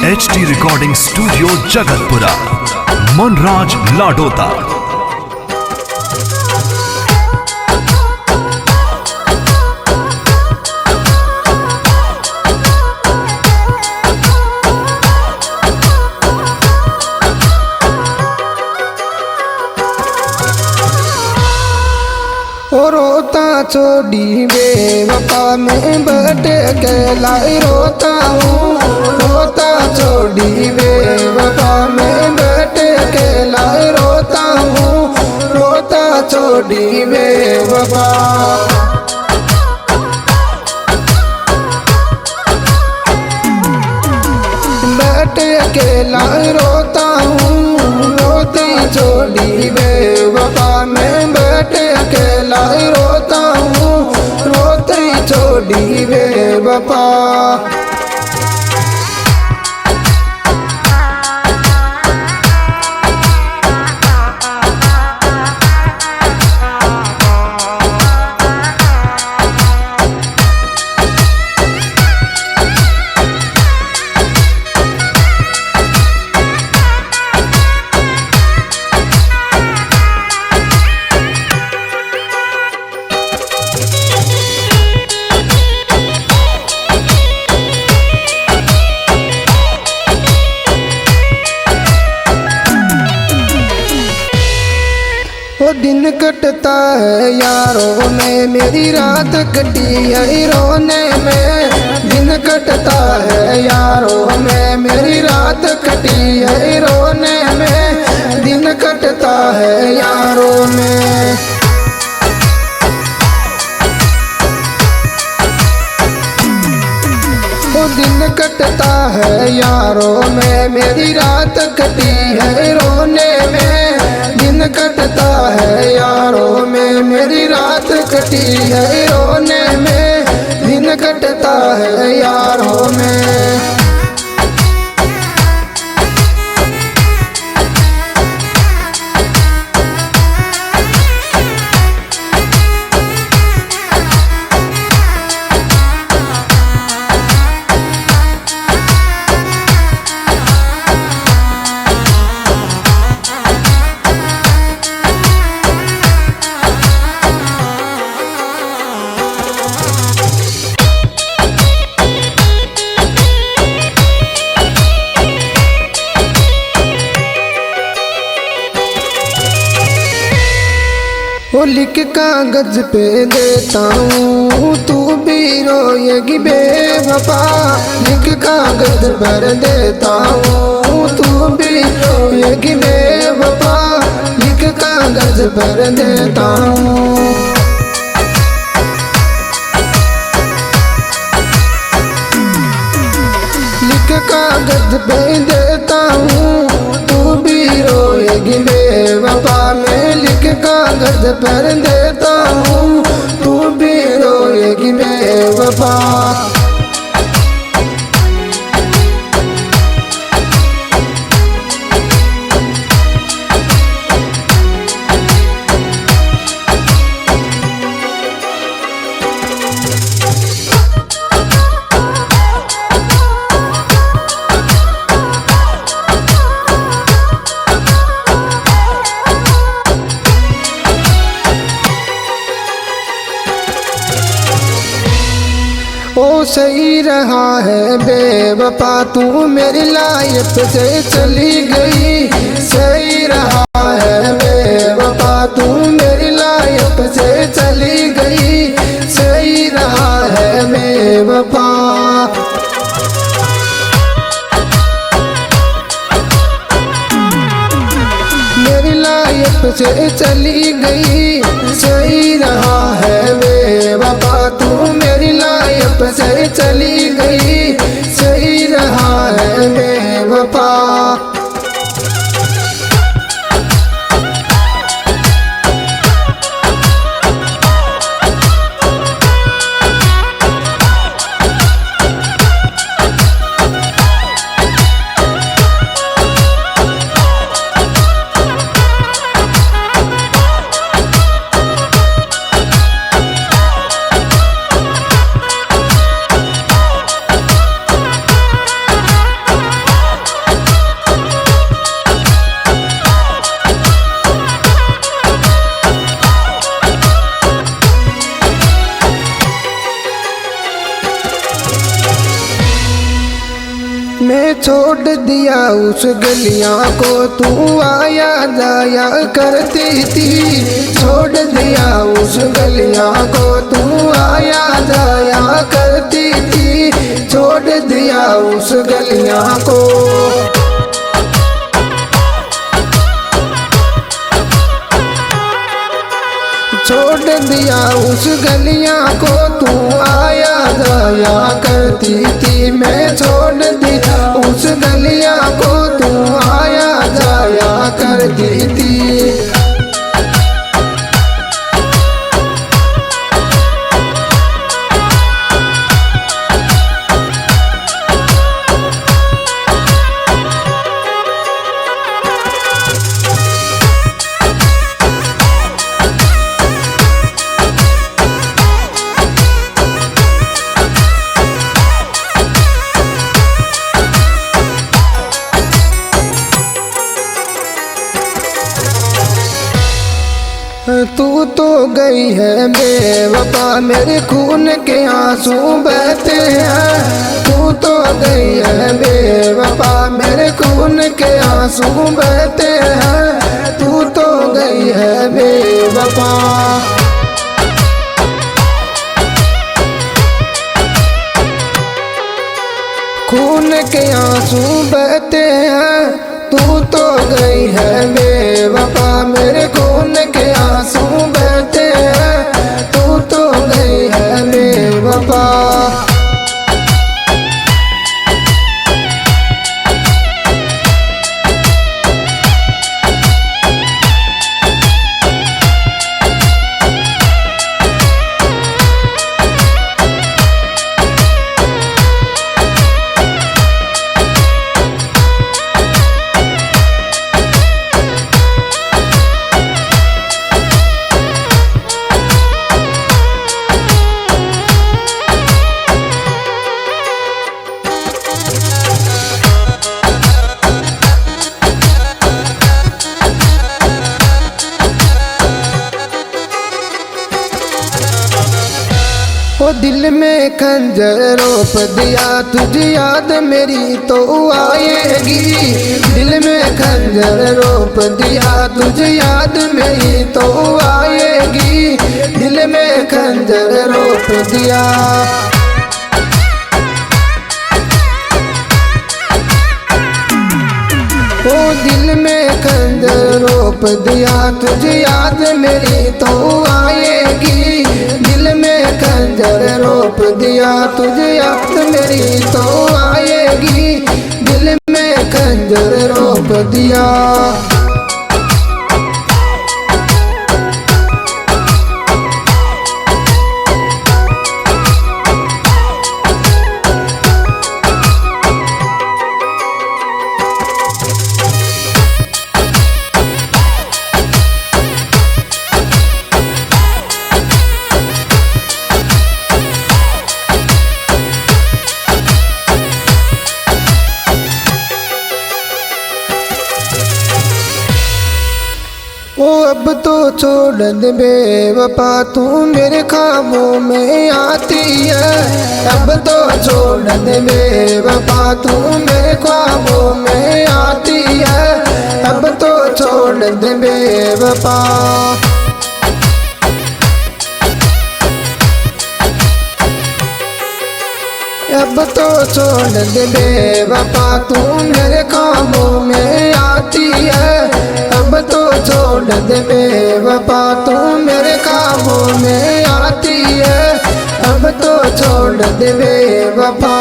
HD recording studio Jagatpura, Manraj Ladota. रोता छोड़ी बेवफा में बट के लाई रोता हूँ, रोता छोड़ी बेवफा में बट के लाई रोता हूँ, रोता छोड़ी बेवफा। बट के लाई रोता हूँ, रोती छोड़ी बेवफा में बट के लाई रोता हूँ, रोती छोड़ी बेवफा। वो दिन कटता है यारों में, मेरी रात कटी है रोने में। दिन कटता है यारों में, मेरी रात कटी है रोने में। दिन कटता है यारों में। वो दिन कटता है यारों में, मेरी रात कटी है रोने में। दिन कटता है यारों में, मेरी रात कटी है रोने में। दिन कटता है यारों में। वो लिख कागज पे देता हूँ, तू भी रोएगी बेवफा। लिख कागज पर देता हूँ, तू भी रोएगी बेवफा। लिख कागज पर देता हूँ। लिख कागज पे देता हूँ, तू भी रोएगी बेवफा। मैं लिख कागज पर देता हूँ, तू भी रोएगी बेवफा। ओ सही रहा है बेवफा, तू मेरी लाइफ से चली गई। सही रहा है बेवफा, तू मेरी लाइफ से चली गई। सही रहा है बेवफा। मेरी लाइफ से चली गई। सही रहा है बेवफा, तू मेरी लाइफ से चली गई। सही रहा है बेवफा। छोड़ दिया उस गलियां को, तू आया जाया करती थी। छोड़ दिया उस गलियां को, तू आया जाया करती थी। छोड़ दिया उस गलियां को। छोड़ दिया उस गलियां को, तू आया जाया करती थी। मैं छोड़ दिया उस गलियां को, तू आया जाया करती थी। तू तो गई है बेवफा, मेरे खून के आंसू बहते हैं। तू तो गई है बेवफा, मेरे खून के आंसू बहते हैं। तू तो गई है बेवफा। खून के आंसू बहते हैं। तू तो गई है बेवफा, मेरे खून के आंसू बहते हैं। तू तो गई है बेवफा। ओ दिल में खंजर रोप दिया, तुझे याद मेरी तो आएगी। दिल में खंजर रोप दिया, तुझे याद मेरी तो आएगी। दिल में खंजर रोप दिया। ओ दिल में खंजर रोप दिया, तुझे याद मेरी तो आएगी। दिल में खंजर रोप दिया, तुझे याद मेरी तो आएगी। दिल में खंजर रोप दिया। ओ अब तो छोड़ दे बेवफा, तू मेरे ख्वाबों में आती है। अब तो छोड़ दे बेवफा, तू मेरे ख्वाबों में आती है। अब तो छोड़ दे बेवफा। अब तो छोड़ दे बेवफा, तू मेरे ख्वाबों में आती है। अब तो छोड़ दे बेवफा, तू मेरे ख्वाबों में आती है। अब तो छोड़ दे बेवफा।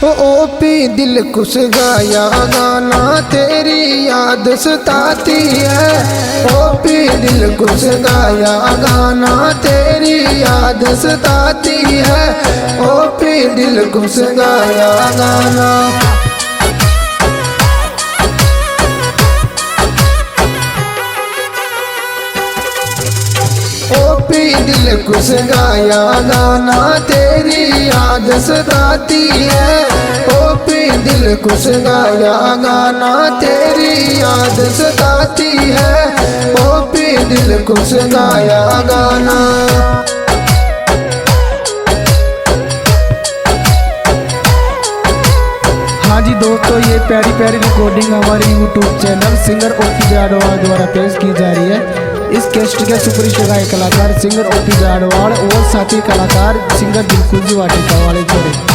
ओपी दिल खुश गाया गाना तेरी याद सताती है। ओपी दिल खुश गाया गाना तेरी याद सताती है। ओपी दिल खुश गाया गाना। ओपी दिल खुश गाया गाना तेरी याद सताती है। ओपी दिल खुश गाया गाना तेरी याद सताती है। ओपी दिल खुश गाया गाना। हाँ जी दोस्तों, ये प्यारी प्यारी रिकॉर्डिंग हमारे यूट्यूब चैनल सिंगर ओपी जाडवाल द्वारा पेश की जा रही है। इस कैस्ट के सुपरस्टार गायक कलाकार सिंगर ओपी जाडवाल और साथी कलाकार सिंगर दिलकुश जी वाटिका वाले जोड़े।